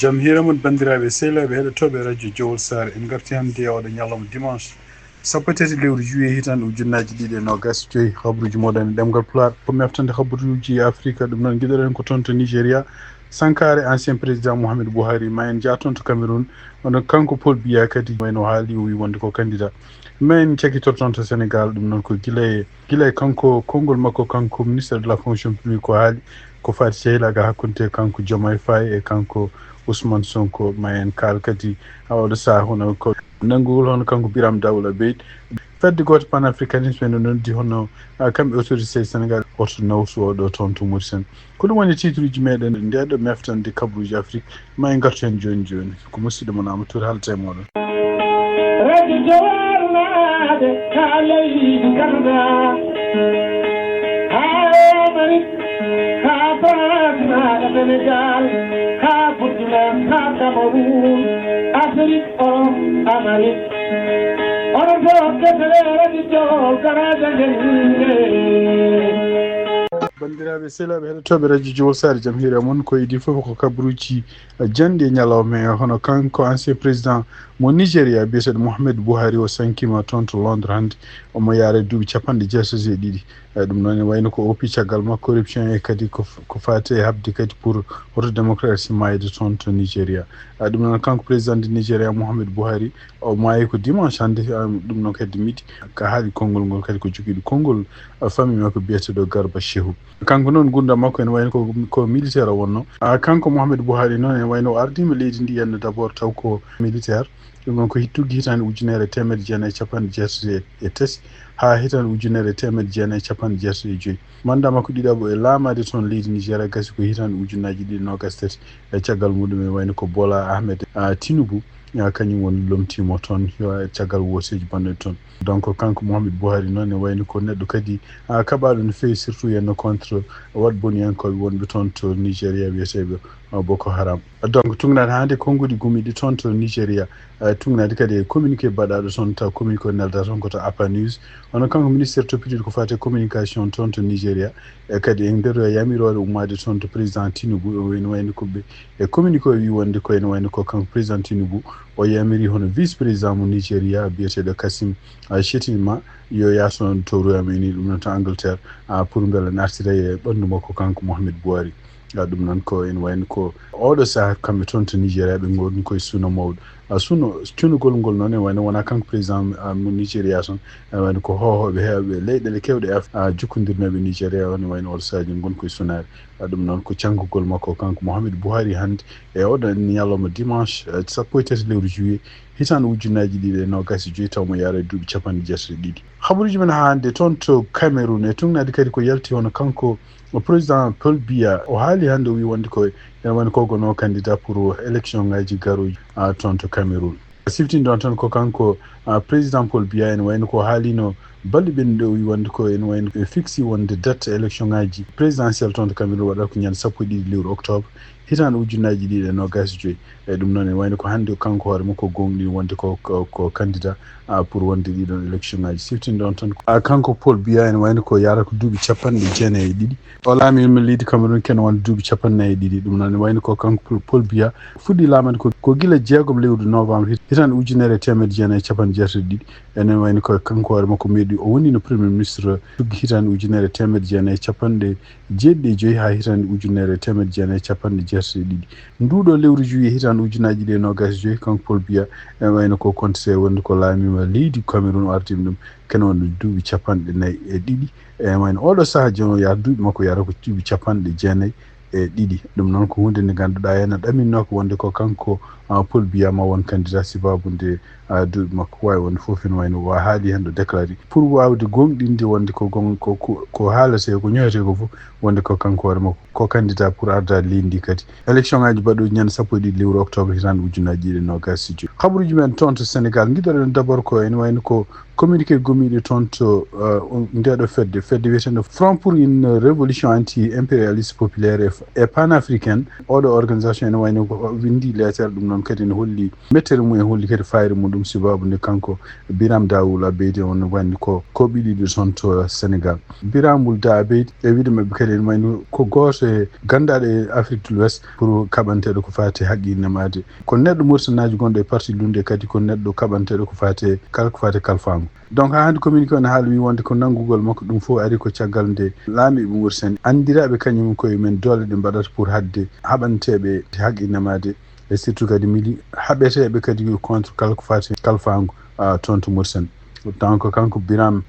jamhira mun bandiraɓe sehlaɓe heɗotoɓe radio Juillet sar en garti hannde oɗo ñalawma dimanche sappo tati lewru juillet hitan ujunnaji ɗiɗi e nogas joyyi habruji moɗon e ɗemgal pulaar pour meftande habruji afrique ɗum noon guiɗoɗen ko toon to nigéria sankare ancien président mouhamadou buhari ma en jaa toon to cameroun onon kanko Paul Biya kadi wayno haali o wi wonde ko candidat ma en cakitor toon to sénégal ɗum noon ko guila e kanko konngol makko kanko ministre de la fonction publique ko haali ko fati sehilaga hakkunde kanko Diomaye Faye e kanko Ousmane Sonko ma en kaal kadi oɗo saha hono ko nanngol hono kanko Biram Dawla Beydi fedde goto panafricanisme no noddi hono kamɓe autorité sénégal oto nawsu oɗo toon to Mauritanie ko ɗum woni titre uji meɗen ndeɗo meftande kabruji afrique ma en gartu hen joni joni ko musidɗo mon Amadou haalta e moɗon radio jowarnade kaaleydi ganda ha basnaɗa sénégal ha Portugal ha Cameroun Afrique o Amérique ono to defere radio garaja bandiraɓe sehlaɓe heɗotoɓe radio Juillet sar jaam hiire moon ko idi foof ko kabruji jande e ñalawma e hono kanko ancien président mo nigéria biyeteɗo mouhamadou buhari o sankima toon to londres hannde omo yaare duuɓi 62 ɗum noon ne wayno ko oppi caggal makko corruption e kadi ko fati e habde kadi pour auto démocratie mayde toon to nigéria ɗum noon kanko président de nigéria mouhamadou buhari o maayi ko dimanche hannde ɗum noon kadi midi ka haali konngol ngol kadi ko joguiɗo konngol famille makko biyeteɗo garba chehu kanko noon gurdam makko ene wayno ko militaire o wonno kanko mouhamadou buhari noon ene wayno o ardima leydi ndi henna d' abord taw ko militaire ɗum noon ko tuggi hitande ujunere temedde jeenayyi capanɗe jeetati e tati ha hitande ujunere temedde jeenayyi capanɗe jeetati e joyyi mandat makko ɗiɗaɓo e laamade toon leydi nigéria gasi ko hitande ujunnaji ɗiɗi nogas tati e caggal muɗum e wayno ko Bola Ahmed Tinubu kañum woni lomtimo toon caggal woteji bonɗe toon donc kanko mouhamadou buhari noon ne wayno ko neɗɗo kadi kaɓaɗo no fewi surtout henno contre waɗboniyankoɓe wonɓe toon to nigéria wiyeteɓe boko haram donc tugnade hannde konngudi gumiɗi toon to nigéria tugnade kadi e communiqué baɗaɗo toon taw communiqué o nelda toon koto apa news hono kanko ministére toppitiɗo ko fate communication toon to nigéria e kadi e nder yamirore ummade toon to président Tinubu ene wayno koɓe e communiqué o wi wonde ko ene wayno ko kanko président Tinubu o yamiri hono vice président mo nigéria biyeteɗo Kassim Shettima yo yason to Royaume-Uni ɗum noon to Angleterre pour beele nartira e ɓandu makko kanko Mouhamadou Buhari ɗum noon ko ene wayno ko oɗo saaha kamɓe toon to nigéria ɓe goni koye suuna mawɗo cunugol ngol noon ene wayno wona kanko président mo nigéria toon ene wayno ko hohoɓe heewɓe leyɗele kewɗe jukkodirnoɓe nigéria ene wayno oɗo saaha gon koye suunare ɗum noon ko canggugol makko kanko mouhamadou buhari hannde e oɗo ñalawma dimanche sappo e tati lewru juillet hitande ujunnaji ɗiɗi e nogas e joyyi taw mo yaara duuɓi capanɗe jeetati e ɗiɗi habaruji men hannde toon to cameroun e tugnade kadi ko yalti hono kanko président Paul Biya o haali hannde o wi wonde ko ene woni ko gono candidat pour élection ngaji garoji toon to cameroun siftinde ɗon tan ko kanko président Paul Biya ene wayno ko haalino balɗe ɓennuɗe o wi wonde ko ene wayno fixi wonde date élection ngaji présidentiel toon to cameroun waɗata ko ñande sappo e ɗiɗi lewru octobre hitande ujunnaji ɗiɗi e nogas joyyi e ɗum noon ene wayno ko hannde kanko hoore makko gonɗi wonde ko candidat pour wonde ɗiɗon élection ngaji siftinde ɗon tan kanko Paul Biya ene wayno ko yarata ko duuɓi capanɗe jeenayyi e ɗiɗi o laamima leydi cameroun kene wonde duuɓi capannayyi e ɗiɗi ɗum noon ene wayno ko kanko Paul Biya fuɗɗi laamade ko gila 6 lewru novembre hitande ujunere temedde jeenayyi capanɗe jeetati e ɗiɗi ene wayno ko kanko hoore makko meeɗi o woni no premier ministre tuggi hitande ujunere temedde jeenayyi capanɗe jeeɗiɗi e joyyi ha hitande ujunere temedde jeenayyi capanɗe jeetati e ɗiɗi nduɗo lewru juillet hitande ujunnaji ɗi e nogas joyyi kanko Paul Biya ene wayno ko contesté wonde ko laamima leydi cameroun o ardima ɗum kene wonde duuɓi capanɗe nayyi e ɗiɗi e wayno oɗo saaha joni o yaha duuɓi makko yara ko duuɓi capanɗe jeenayyi e ɗiɗi ɗum noon ko hunde nde ganduɗa henna ɗaminno ko wonde ko kanko Paul Biya ma won candidat sibabude duuɓi makko wawi wonde foof ene wayno wa haali hen ɗo déclaré pour wawde gonɗinde wonde ko haalate ko ñoyete ko foof wonde ko kanko hoore makko ko candidat pour ardade leydi ndi kadi élection ngaji mbaɗoji ñande sappo e ɗiɗi lewru octobre hitande ujunnaji ɗiɗi e nogas e joyyi habaruji men toon to sénégal guiɗoɗen d' abord ko ene wayno ko communiqué gomiɗo toon to ndeɗo fedde wiyeteno front pour une révolution anti impérialiste populaire et panafricaine. Oɗo organisation ene wayno windi lettere ɗum noon kadi ne holli mettere mum, e holli kadi fayre muɗum sibabu nde kanko Biram Daoul Abeid on wandi ko ɓiɗiɗo toon to Sénégal. Biram Da Abeid e wiide mabɓe kadi ene wayno ko goto e gandaɗo e Afrique de l'Ouest pour kaɓanteɗo ko fati haqqinnemade, ko neɗɗo Mauritanaji gonɗo e parti lunde, kadi ko neɗɗo kaɓanteɗo ko fate kalfago. Donc ha hande communiqué on haala wi wonde ko nanggugol makko ɗum fof ari ko caggal nde laamiɓe Mauritanie andiraɓe kañum koye men doole ɗe mbaɗata pour hadde haɓanteɓe haqqinnemade, e surtout kadi mili haɓeteɓe kadi contre kala ko fati kalfago toon to Mauritanie. Donc kanko Biram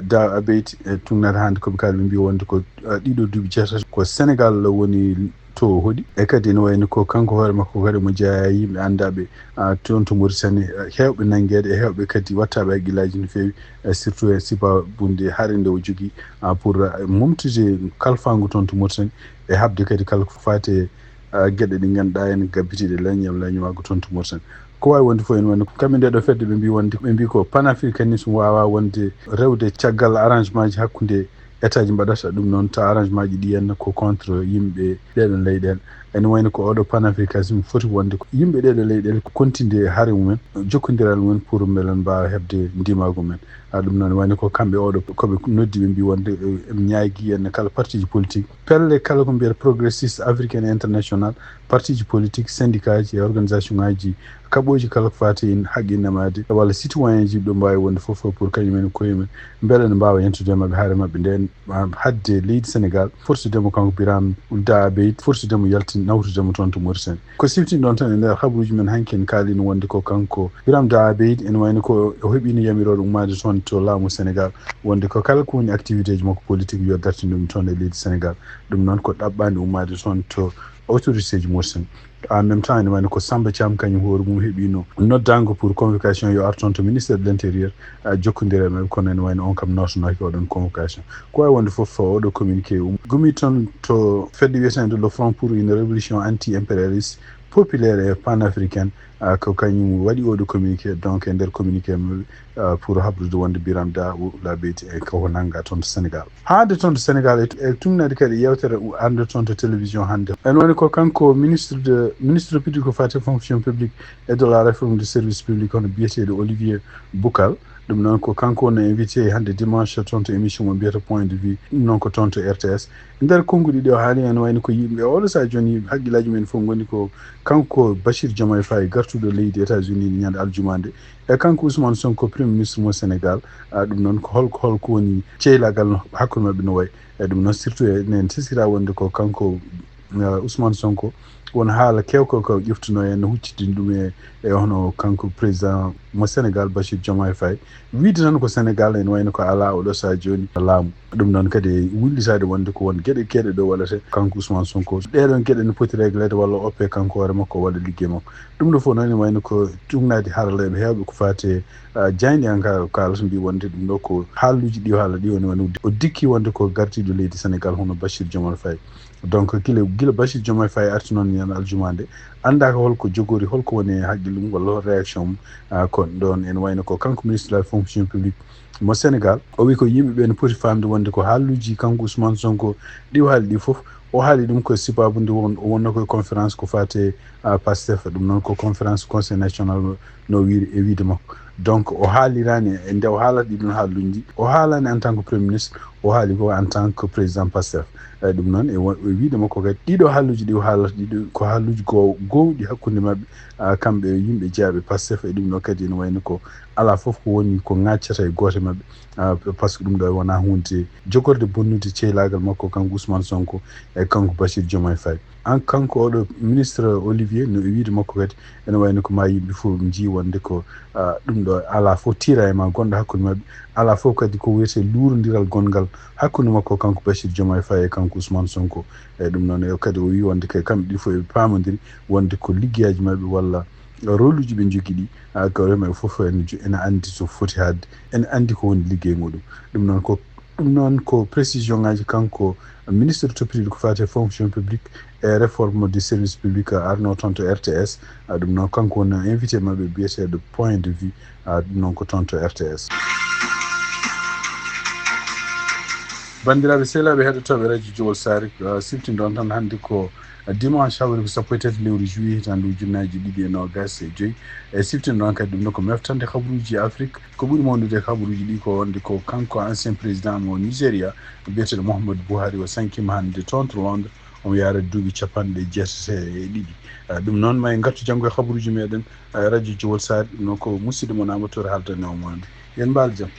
Da Abeid e tunnata hande koɓe kaali ɓe mbi wonde ko ɗiɗo duuɓi jeetati ko Sénégal woni to hoɗi, e kadi ne wayno ko kanko hoore makko kadi mo jeeya yimɓe andaɓe toon to Mauritanie, hewɓe nanguede e hewɓe kadi wattaɓe haqqillaji no fewi, surtout e sibabunde haare nde o jogui pour momtude kalfago toon to Mauritanie, e habde kadi kala ko fate gueɗe ɗe ganduɗa hen gabbitiɗe leññago toon to Mauritanie. Ko wawi wonde fof ene wonde kamɓe ndeɗo fedde ɓe mbi ko panafricanisme wawa wonde rewde caggal arrangement ji hakkude état ji mbaɗata ɗum noon ta arrangement ji ɗi henna ko contre yimɓe ɗeɗon leyɗele. Ene wayno ko oɗo panafricanisme foti wonde ko yimɓe ɗeɗo leyɗele kontinde haare mumen, jokkodiral mumen pour beelen mbawa hebde ndimago men. Ɗum noon wayno ko kamɓe oɗo koɓe noddi ɓe mbi wonde ɓe ñaagui henne kala parti ji politique, pelle kala ko mbiyata progressiste africaine international, parti ji politique, syndicat ji e organisation ngaji kaɓoji kala ko fati en haqqinnemade walla citoyen ji ɗo mbawi wonde fof pour kañumen koyemen beele ne mbawa yentude mabɓe haare mabɓe nden hadde leydi Sénégal forsudemo kanko Biram Da Abeid, forsudemo yaltin nawtudemo toon to Mauritanie. Ko siftini ɗon tan e nder habaruji men hanki en kaalino wonde ko kanko Biram Da Abeid ene wayno ko o heeɓino yamiroɗo ummade toon to laamu Sénégal, wonde ko kala ko woni activité ji makko politique yo dartine ɗum toon e leydi Sénégal. Ɗum noon ko ɗaɓɓande ummade toon to autorité ji Mauritanie. En même temps ene wayno ko Samba Thiam kañum hoore mum heeɓino noddango pour convocation yo ar toon to ministére de l' intérieur jokkodira mabɓe, kono ene wayno on kam notanaki oɗon convocation. Ko wawi wonde foof oɗo communiqué gumi toon to fedde wiyetede le front pour une révolution anti impérialiste populaire et panafricaine, ko kañum waɗi oɗo communiqué. Donc e nder communiqué mabɓe pour habdude wonde Biram Daoul Abeid e koko nanga toon to Sénégal. Haade toon to Sénégal e tumnade kadi yewtere arde toon to télévision hande, ene woni ko kanko ministre public ko fate fonction publique et de la réforme du service public hono biyeteɗo Olivier Boukal. ɗum noon ko kanko no invité hande dimanche toon to émission mo mbiyata point de vue, ɗum noon ko toon to RTS. Nder konnguli ɗi o haali ene wayno ko yimɓe oɗo sa joni haqqillaji men fof goni ko kanko Bachir Diomaye Faye gartuɗo leydi États-Unis ñande aljuma nde, e kanko Ousmane Sonko premier ministre mo Sénégal. ɗum noon ko holko woni ceylagal hakkude mabɓe no wayi, e ɗum noon surtout enen tesira wonde ko kanko Ousmane Sonko won haala kewko ko ƴeftuno en huccitini ɗum e hono kanko président mo Sénégal Bachir Diomaye Faye wiide tan ko Sénégal ene wayno ko ala oɗo sa joni laamu. ɗum noon kadi wullitade wonde ko won gueɗe ɗo waɗate kanko Ousmane Sonko, ɗeɗon gueɗe ne poti réglede walla oppe kanko hoore makko waɗa ligguey makko. ɗum ɗo fof noon ene wayno ko tumnade haraleɓe hewɓe ko fate jayndi en kalata mbi wonde ɗum ɗo ko haaluji ɗi haala ɗi woni woni o dikki wonde ko gartiɗo leydi Sénégal hono Bachir Diomaye Faye. Donc gila Bachir Diomaye Faye arti noon ñande aljuma nde andaka holko jogori, holko woni haqqille mum walla réaction mum. Kon ɗon ene wayno ko kanko ministre de la fonction publique mo Sénégal o wi ko yimɓeɓe ne poti famde wonde ko haaluji kanko Ousmane Sonko ɗi haali ɗi fof o haali ɗum koye sibabude o wonno koye conférence ko fate Pastef, ɗum noon ko conférence conseil national no wiiri e wiide makko. Donc o haalirani e nde o haalata ɗiɗon haaluji o haalani en tant que premier ministre, o haali ko en tant que président Pastef. ɗum noon e wiide makko kadi ɗiɗo haaluji ɗi o haalata ɗiɗo ko haaluji gowɗi hakkude mabɓe kamɓe yimɓe jeeyaɓe Pastef. e ɗum ɗo kadi ne wayno ko ala foof ko woni ko ŋaccata e goote mabɓe, par ce que ɗum ɗo wona hunde jogorde bonnude ceylagal makko kanko Ousmane Sonko e kanko Bachir Diomaye Faye. an kanko oɗo ministre Olivier no wiide makko kadi ene wayno ko ma yimɓe fof jii wonde ko ɗum ɗo ala fof tira e ma gonɗo hakkude mabɓe, ala fof kadi ko wiyete luurodiral gongal hakkude makko kanko Bachir Diomaye Faye e kanko Ousmane Sonko. e ɗum noon kadi o wi wonde kay kamɓe ɗi fof ɓe pamodiri wonde ko liggueyaji mabɓe walla rôle uji ɓe jogui ɗi ko remen fof ene andi so foti hadde, ene andi ko woni ligguey muɗum. ɗum noon ko précision ngaji kanko ministre toppitiɗo ko fate fonction publique e réforme du service public arno toon to RTS. ɗum noon kanko woni invité mabɓe biyeteɗo point de vue. ɗum noon ko toon to RTS. bandiraɓe sehlaɓe heɗotoɓe radio Juillet Sare siftinɗon tan hannde ko dimanche hawri ko sappo e tati lewru juillet hitande ujunnaji 2025 e siftinɗon kadi ɗum ɗo ko meftande habaruji Afrique ko ɓuuri mawnude habaruji ɗi ko wonde ko kanko ancien président mo Nigéria biyeteɗo Mouhamadou Buhari o sankima hannde toon to Londres omo yaara duuɓi capanɗe jeetati e ɗiɗi ɗum noon ma en gartu janngo e habaruji meɗen radio Juillet Sare ɗum noon ko musidɗo mon Amadou Touré haldane o moon yen mbaal jaam.